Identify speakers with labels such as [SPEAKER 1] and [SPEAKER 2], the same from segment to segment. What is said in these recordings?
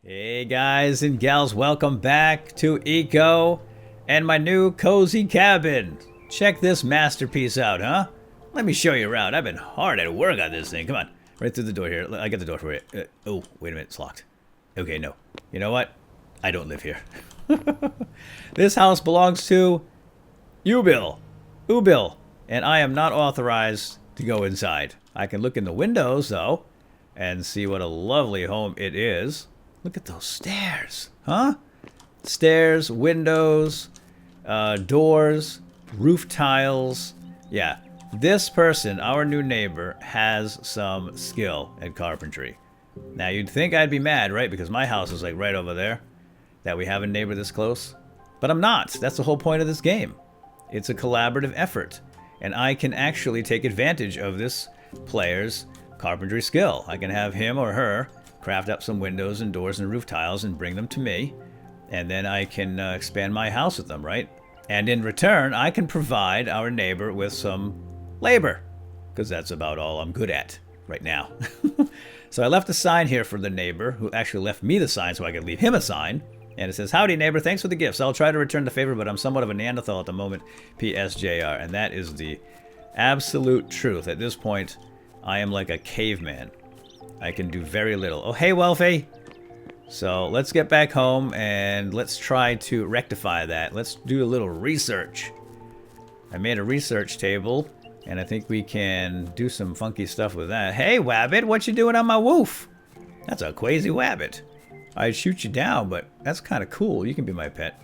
[SPEAKER 1] Hey guys and gals, welcome back to Eco and my new cozy cabin. Check this masterpiece out, huh? Let me show you around. I've been hard at work on this thing. Come on, right through the door here. I got the door for you. Oh, wait a minute, it's locked. Okay, no. You know what? I don't live here. This house belongs to Ubil, and I am not authorized to go inside. I can look in the windows though and see what a lovely home it is. Look at those stairs, huh? Stairs, windows, doors, roof tiles. Yeah, this person, our new neighbor, has some skill at carpentry. Now, you'd think I'd be mad, right? Because my house is like right over there, that we have a neighbor this close. But I'm not. That's the whole point of this game. It's a collaborative effort. And I can actually take advantage of this player's carpentry skill. I can have him or her craft up some windows and doors and roof tiles and bring them to me. And then I can expand my house with them, right? And in return, I can provide our neighbor with some labor. Because that's about all I'm good at right now. So I left a sign here for the neighbor, who actually left me the sign so I could leave him a sign. And it says, "Howdy neighbor, thanks for the gifts. I'll try to return the favor, but I'm somewhat of a Neanderthal at the moment, PSJR." And that is the absolute truth. At this point, I am like a caveman. I can do very little. Oh, hey, Welfie. So let's get back home and let's try to rectify that. Let's do a little research. I made a research table, and I think we can do some funky stuff with that. Hey, Wabbit, what you doing on my roof? That's a crazy Wabbit. I'd shoot you down, but that's kind of cool. You can be my pet.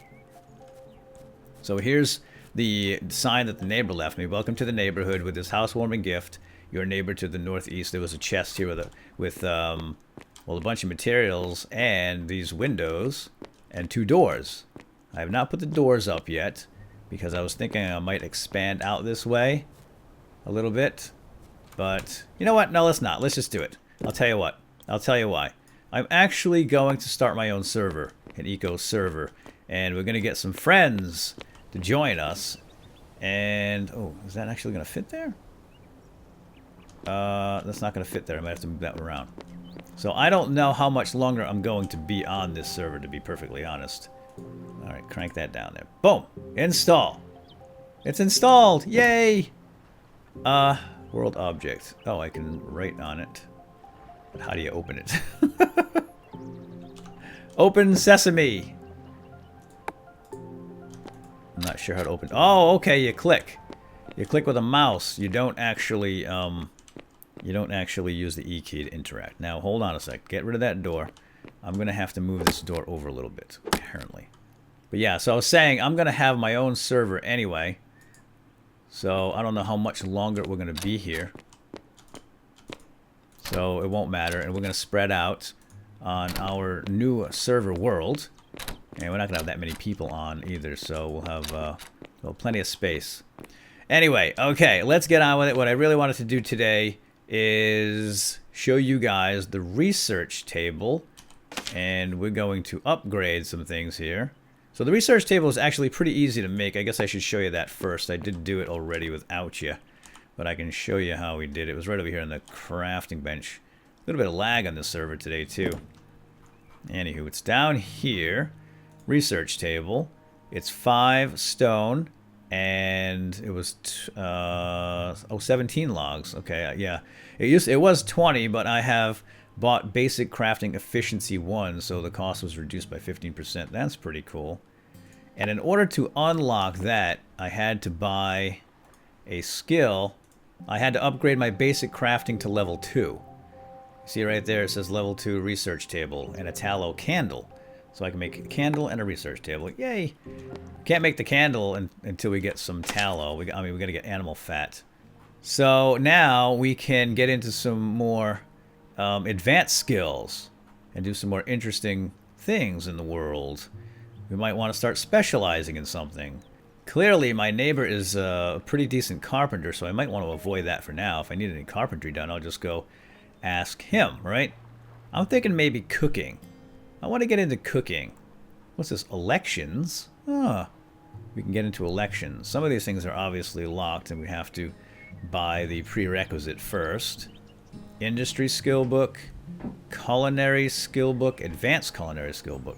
[SPEAKER 1] So here's the sign that the neighbor left me. "Welcome to the neighborhood with this housewarming gift. Your neighbor to the northeast." There was a chest here with a bunch of materials and these windows and 2 doors. I have not put the doors up yet because I was thinking I might expand out this way a little bit. But you know what? No, let's not. Let's just do it. I'll tell you what. I'll tell you why. I'm actually going to start my own server, an eco server, and we're going to get some friends to join us. And oh, is that actually going to fit there? That's not going to fit there. I might have to move that around. So I don't know how much longer I'm going to be on this server, to be perfectly honest. Alright, crank that down there. Boom! Install! It's installed! Yay! World object. Oh, I can write on it. But how do you open it? Open sesame! I'm not sure how to open. Oh, okay, you click. You click with a mouse. You don't actually use the E key to interact. Now, hold on a sec. Get rid of that door. I'm going to have to move this door over a little bit, apparently. But yeah, so I was saying I'm going to have my own server anyway. So I don't know how much longer we're going to be here. So it won't matter. And we're going to spread out on our new server world. And we're not going to have that many people on either. So we'll have plenty of space. Anyway, okay, let's get on with it. What I really wanted to do today is show you guys the research table, and we're going to upgrade some things here. So the research table is actually pretty easy to make. I guess I should show you that first. I did do it already without you, but I can show you how we did it. It was right over here on the crafting bench. A little bit of lag on the server today too. Anywho, it's down here. Research table. It's 5 stone. And it was 17 logs. Okay, yeah. It was 20, but I have bought basic crafting efficiency 1, so the cost was reduced by 15%. That's pretty cool. And in order to unlock that, I had to buy a skill. I had to upgrade my basic crafting to level 2. See right there, it says level 2 research table and a tallow candle. So I can make a candle and a research table. Yay! Can't make the candle until we get some tallow. We got to get animal fat. So now we can get into some more advanced skills and do some more interesting things in the world. We might want to start specializing in something. Clearly, my neighbor is a pretty decent carpenter, so I might want to avoid that for now. If I need any carpentry done, I'll just go ask him, right? I'm thinking maybe cooking. I want to get into cooking. What's this? Elections? Ah, we can get into elections. Some of these things are obviously locked, and we have to buy the prerequisite first. Industry skill book. Culinary skill book, advanced culinary skill book.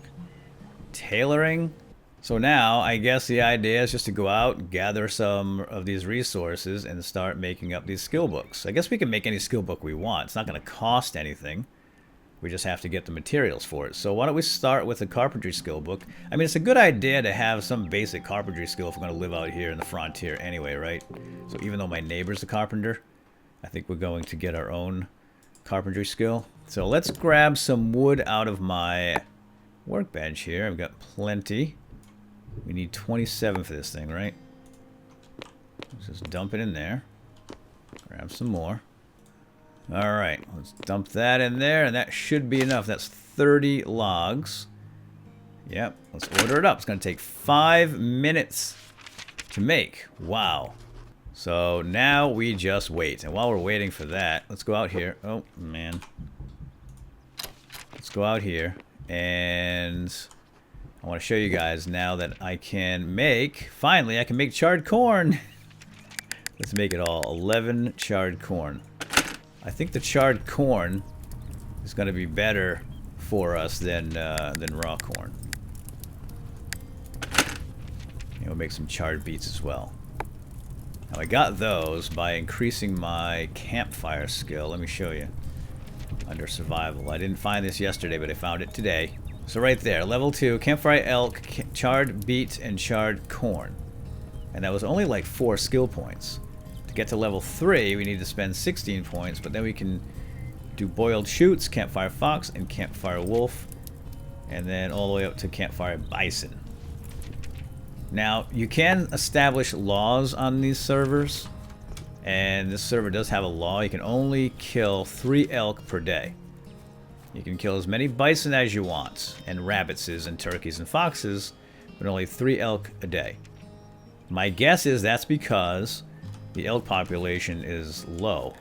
[SPEAKER 1] Tailoring. So now, I guess the idea is just to go out, gather some of these resources, and start making up these skill books. I guess we can make any skill book we want. It's not going to cost anything. We just have to get the materials for it. So why don't we start with the carpentry skill book? I mean, it's a good idea to have some basic carpentry skill if we're going to live out here in the frontier anyway, right? So even though my neighbor's a carpenter, I think we're going to get our own carpentry skill. So let's grab some wood out of my workbench here. I've got plenty. We need 27 for this thing, right? Let's just dump it in there. Grab some more. Alright, let's dump that in there, and that should be enough. That's 30 logs. Yep, let's order it up. It's going to take 5 minutes to make. Wow. So now we just wait. And while we're waiting for that, let's go out here. Oh, man. Let's go out here, and I want to show you guys now that I can make, finally, I can make charred corn. Let's make it all 11 charred corn. I think the charred corn is going to be better for us than raw corn. And we'll make some charred beets as well. Now I got those by increasing my campfire skill. Let me show you. Under survival. I didn't find this yesterday, but I found it today. So right there, level 2, campfire elk, charred beet, and charred corn. And that was only like 4 skill points. To get to level 3, we need to spend 16 points, but then we can do boiled shoots, campfire fox, and campfire wolf. And then all the way up to campfire bison. Now, you can establish laws on these servers. And this server does have a law. You can only kill 3 elk per day. You can kill as many bison as you want, and rabbits and turkeys and foxes, but only 3 elk a day. My guess is that's because the elk population is low.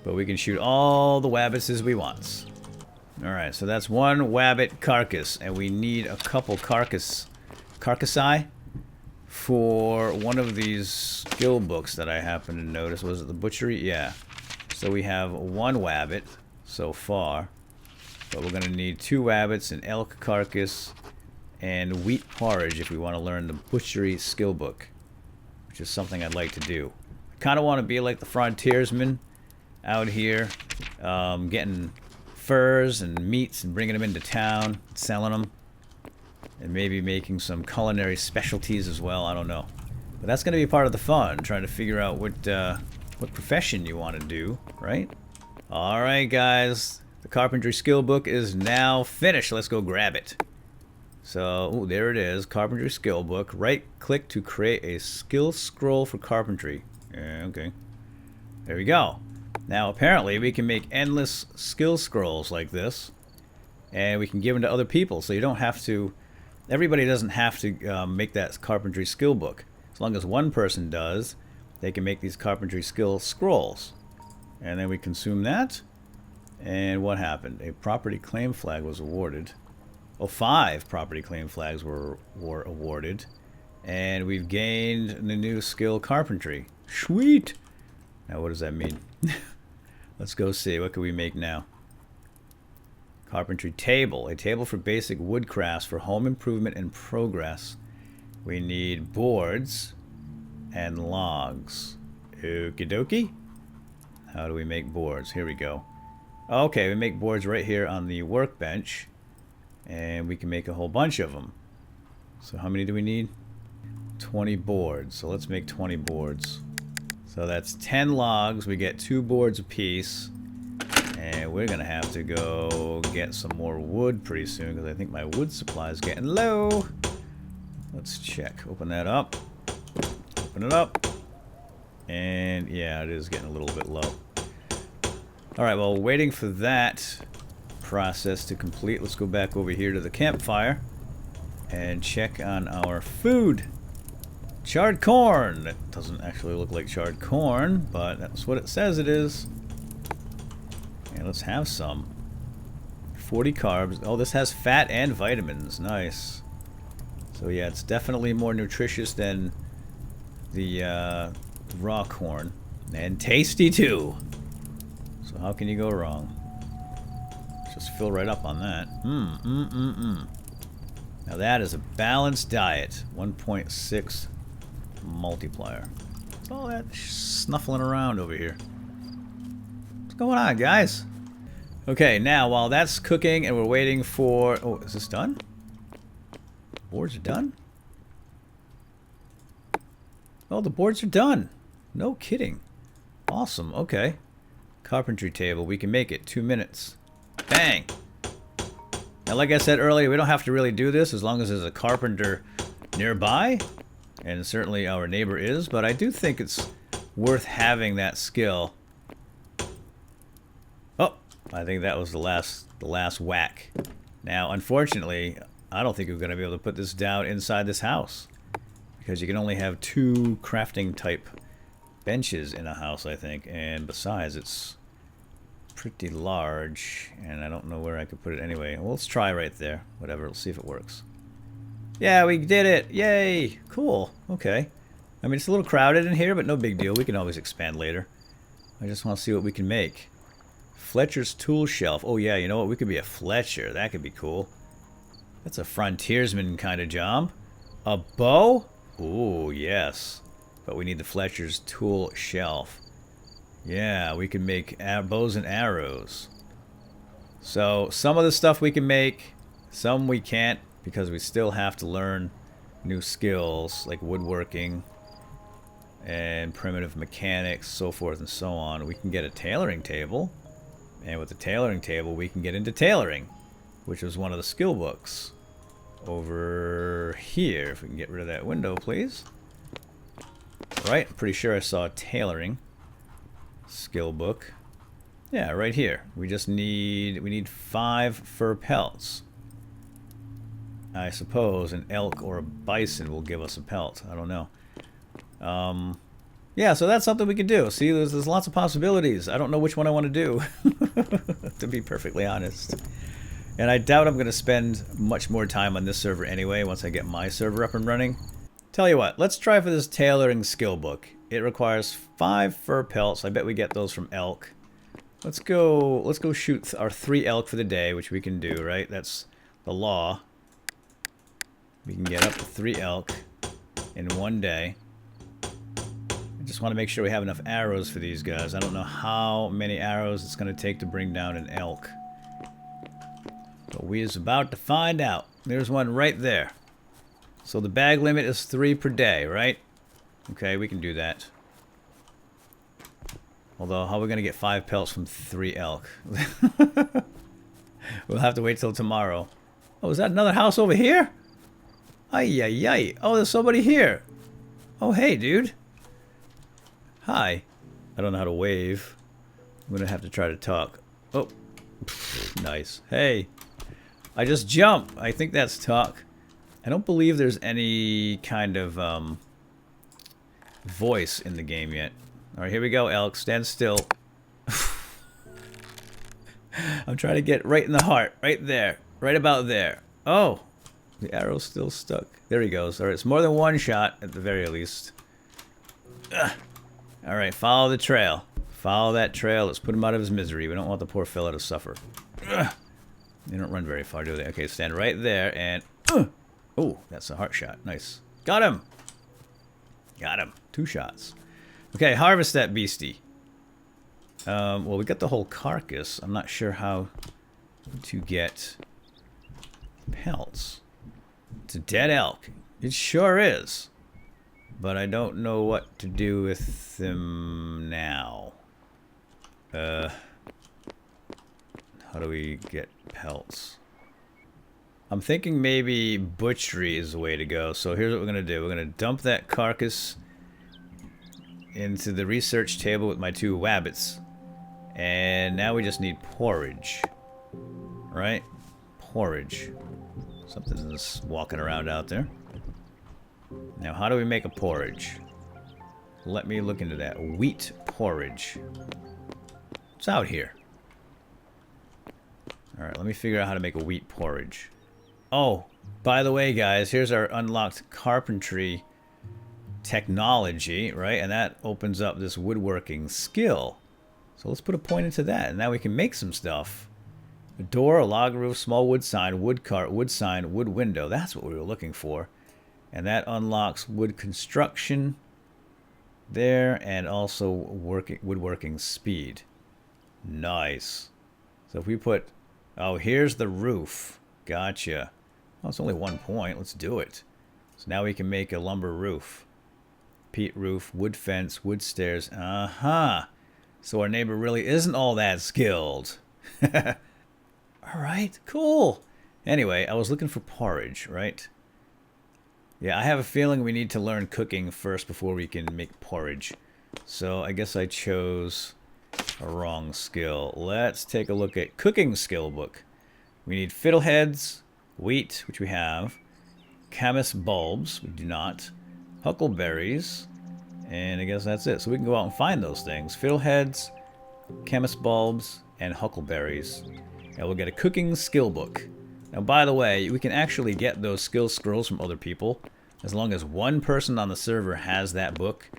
[SPEAKER 1] But we can shoot all the wabbits we want. Alright, so that's 1 wabbit carcass, and we need a couple carcassi for one of these skill books that I happen to notice. Was it the Butchery? Yeah. So we have 1 wabbit so far, but we're going to need 2 wabbits, an elk carcass, and wheat porridge if we want to learn the Butchery skill book, which is something I'd like to do. I kind of want to be like the frontiersman out here, getting furs and meats and bringing them into town, selling them, and maybe making some culinary specialties as well. I don't know, but that's going to be part of the fun, trying to figure out what profession you want to do, right? Alright guys, the carpentry skill book is now finished. Let's go grab it. So, ooh, there it is, carpentry skill book. Right click to create a skill scroll for carpentry. Yeah, okay. There we go. Now apparently we can make endless skill scrolls like this, and we can give them to other people, so you don't have to, everybody doesn't have to make that carpentry skill book. As long as one person does, they can make these carpentry skill scrolls. And then we consume that. And what happened? A property claim flag was awarded. Oh, 5 property claim flags were awarded. And we've gained the new skill carpentry. Sweet! Now what does that mean? Let's go see. What can we make now? Carpentry Table. A table for basic woodcrafts for home improvement and progress. We need boards and logs. Okie dokie. How do we make boards? Here we go. Okay, we make boards right here on the workbench. And we can make a whole bunch of them. So how many do we need? 20 boards. So let's make 20 boards. So that's 10 logs. We get 2 boards apiece. And we're going to have to go get some more wood pretty soon, because I think my wood supply is getting low. Let's check. Open that up. Open it up. And yeah, it is getting a little bit low. Alright, well, waiting for that process to complete, let's go back over here to the campfire and check on our food. Charred corn. That doesn't actually look like charred corn, but that's what it says it is. And let's have some. 40 carbs. Oh, this has fat and vitamins. Nice. So yeah, it's definitely more nutritious than the raw corn. And tasty too. So how can you go wrong? Just fill right up on that. Now that is a balanced diet. 1.6 multiplier. What's all that snuffling around over here? What's going on, guys? Okay, now while that's cooking and we're waiting for... Oh, is this done? Boards are done? Oh, the boards are done. No kidding. Awesome, okay. Carpentry table, we can make it. 2 minutes. Bang! Now, like I said earlier, we don't have to really do this as long as there's a carpenter nearby. And certainly our neighbor is, but I do think it's worth having that skill. Oh, I think that was the last whack. Now, unfortunately, I don't think we're going to be able to put this down inside this house. Because you can only have 2 crafting type benches in a house, I think. And besides, it's pretty large. And I don't know where I could put it anyway. Well, let's try right there. Whatever, let's see if it works. Yeah, we did it! Yay! Cool. Okay. I mean, it's a little crowded in here, but no big deal. We can always expand later. I just want to see what we can make. Fletcher's tool shelf. Oh yeah, you know what? We could be a Fletcher. That could be cool. That's a frontiersman kind of job. A bow? Ooh, yes. But we need the Fletcher's tool shelf. Yeah, we can make bows and arrows. So, some of the stuff we can make, some we can't, because we still have to learn new skills, like woodworking and primitive mechanics, so forth and so on. We can get a tailoring table, and with the tailoring table, we can get into tailoring, which is one of the skill books. Over here, if we can get rid of that window, please. Right, I'm pretty sure I saw tailoring skill book. Yeah, right here. We need 5 fur pelts. I suppose an elk or a bison will give us a pelt. I don't know. Yeah, so that's something we can do. See, there's lots of possibilities. I don't know which one I want to do, to be perfectly honest. And I doubt I'm going to spend much more time on this server anyway once I get my server up and running. Tell you what, let's try for this tailoring skill book. It requires 5 fur pelts. I bet we get those from elk. Let's go shoot our 3 elk for the day, which we can do, right? That's the law. We can get up to 3 elk in one day. I just want to make sure we have enough arrows for these guys. I don't know how many arrows it's going to take to bring down an elk. But we is about to find out. There's one right there. So the bag limit is 3 per day, right? Okay, we can do that. Although, how are we going to get 5 pelts from 3 elk? We'll have to wait till tomorrow. Oh, is that another house over here? Ay, ay, ay. Oh, there's somebody here. Oh, hey, dude. Hi. I don't know how to wave. I'm going to have to try to talk. Oh. Nice. Hey. I just jump. I think that's talk. I don't believe there's any kind of voice in the game yet. Alright, here we go, elk. Stand still. I'm trying to get right in the heart. Right there. Right about there. Oh. The arrow's still stuck. There he goes. Alright, it's more than one shot, at the very least. Alright, follow the trail. Follow that trail. Let's put him out of his misery. We don't want the poor fella to suffer. They don't run very far, do they? Okay, stand right there and... Oh, that's a heart shot. Nice. Got him! Got him. 2 shots. Okay, harvest that beastie. Well, we got the whole carcass. I'm not sure how to get pelts. It's a dead elk. It sure is. But I don't know what to do with them now. How do we get pelts? I'm thinking maybe butchery is the way to go. So here's what we're going to do. We're going to dump that carcass into the research table with my 2 wabbits. And now we just need porridge. Right? Porridge. Something's walking around out there. Now, how do we make a porridge? Let me look into that. Wheat porridge. It's out here. Alright, let me figure out how to make a wheat porridge. Oh, by the way, guys, here's our unlocked carpentry technology, right? And that opens up this woodworking skill. So let's put a point into that, and now we can make some stuff A door, a log roof, small wood sign, wood cart, wood sign, wood window. That's what we were looking for. And that unlocks wood construction there, and also woodworking speed. Nice. So if we put... Oh, here's the roof. Gotcha. Oh, it's only 1 point. Let's do it. So now we can make a lumber roof. Peat roof, wood fence, wood stairs. Uh-huh. So our neighbor really isn't all that skilled. Alright, cool. Anyway, I was looking for porridge, right? Yeah, I have a feeling we need to learn cooking first before we can make porridge. So I guess I chose a wrong skill. Let's take a look at cooking skill book. We need fiddleheads, wheat, which we have, camas bulbs, we do not, huckleberries, and I guess that's it. So we can go out and find those things. Fiddleheads, camas bulbs, and huckleberries. And we'll get a cooking skill book. Now, by the way, we can actually get those skill scrolls from other people. As long as one person on the server has that book,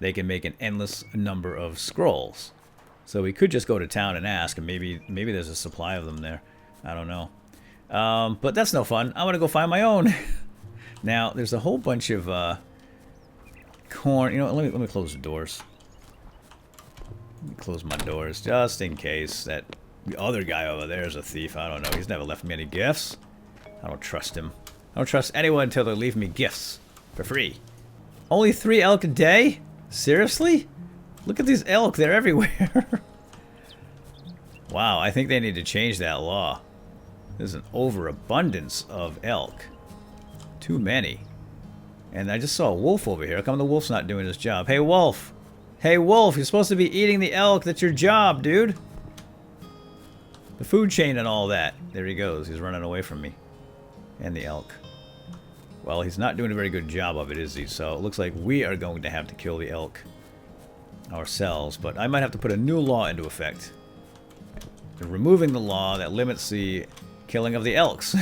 [SPEAKER 1] they can make an endless number of scrolls. So we could just go to town and ask, and maybe there's a supply of them there. I don't know. But that's no fun. I want to go find my own. Now, there's a whole bunch of corn. You know, let me close the doors. Let me close my doors just in case that the other guy over there is a thief. I don't know. He's never left me any gifts. I don't trust him. I don't trust anyone until they leave me gifts for free. Only 3 elk a day? Seriously? Look at these elk. They're everywhere. Wow, I think they need to change that law. There's an overabundance of elk. Too many. And I just saw a wolf over here. How come the wolf's not doing his job? Hey, wolf. Hey, wolf, you're supposed to be eating the elk. That's your job, dude. The food chain and all that. There he goes. He's running away from me. And the elk. Well, he's not doing a very good job of it, is he? So it looks like we are going to have to kill the elk ourselves. But I might have to put a new law into effect. Removing the law that limits the killing of the elks.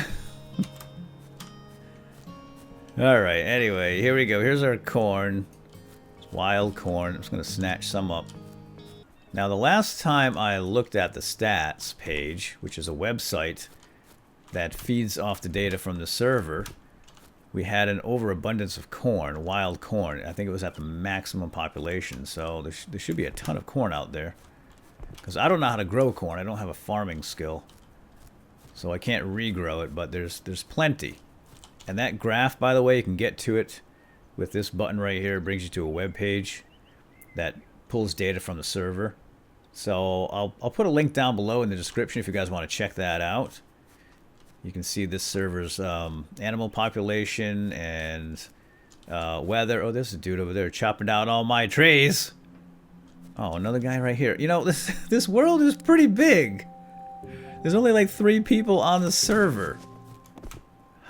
[SPEAKER 1] Alright, anyway, here we go. Here's our corn. Wild corn. I'm just going to snatch some up. Now, the last time I looked at the stats page, which is a website that feeds off the data from the server, we had an overabundance of corn, wild corn. I think it was at the maximum population, so there should be a ton of corn out there. Because I don't know how to grow corn. I don't have a farming skill. So I can't regrow it, but there's plenty. And that graph, by the way, you can get to it with this button right here. It brings you to a web page that pulls data from the server. So I'll put a link down below in the description if you guys want to check that out. You can see this server's animal population and weather. Oh, there's a dude over there chopping down all my trees. Oh, another guy right here. You know, this world is pretty big. There's only like 3 people on the server.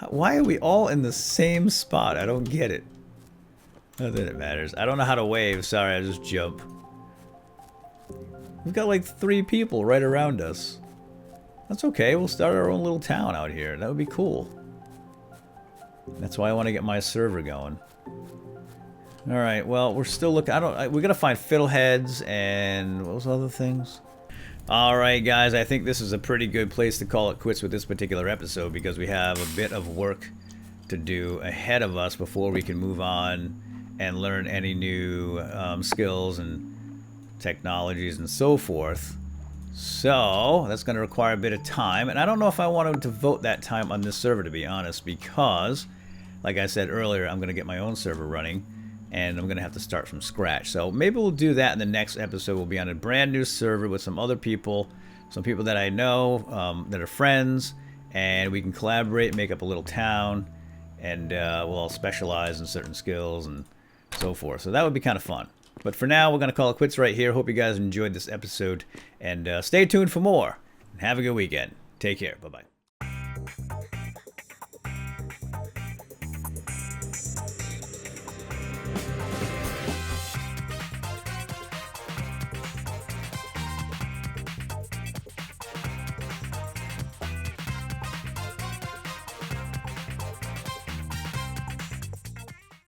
[SPEAKER 1] Why are we all in the same spot? I don't get it. Not that it matters. I don't know how to wave. Sorry, I just jump. We've got like 3 people right around us. That's okay. We'll start our own little town out here. That would be cool. That's why I want to get my server going. Alright, well, we're still looking. We gotta find fiddleheads and what was the other things? Alright, guys, I think this is a pretty good place to call it quits with this particular episode because we have a bit of work to do ahead of us before we can move on and learn any new skills and technologies and so forth. So that's going to require a bit of time, and I don't know if I want to devote that time on this server, to be honest, because like I said earlier, I'm going to get my own server running and I'm going to have to start from scratch. So maybe we'll do that in the next episode. We'll be on a brand new server with some other people, some people that I know that are friends, and we can collaborate, make up a little town, and we'll all specialize in certain skills and so forth. So that would be kind of fun. But for now, we're going to call it quits right here. Hope you guys enjoyed this episode. And stay tuned for more. And have a good weekend. Take care. Bye-bye.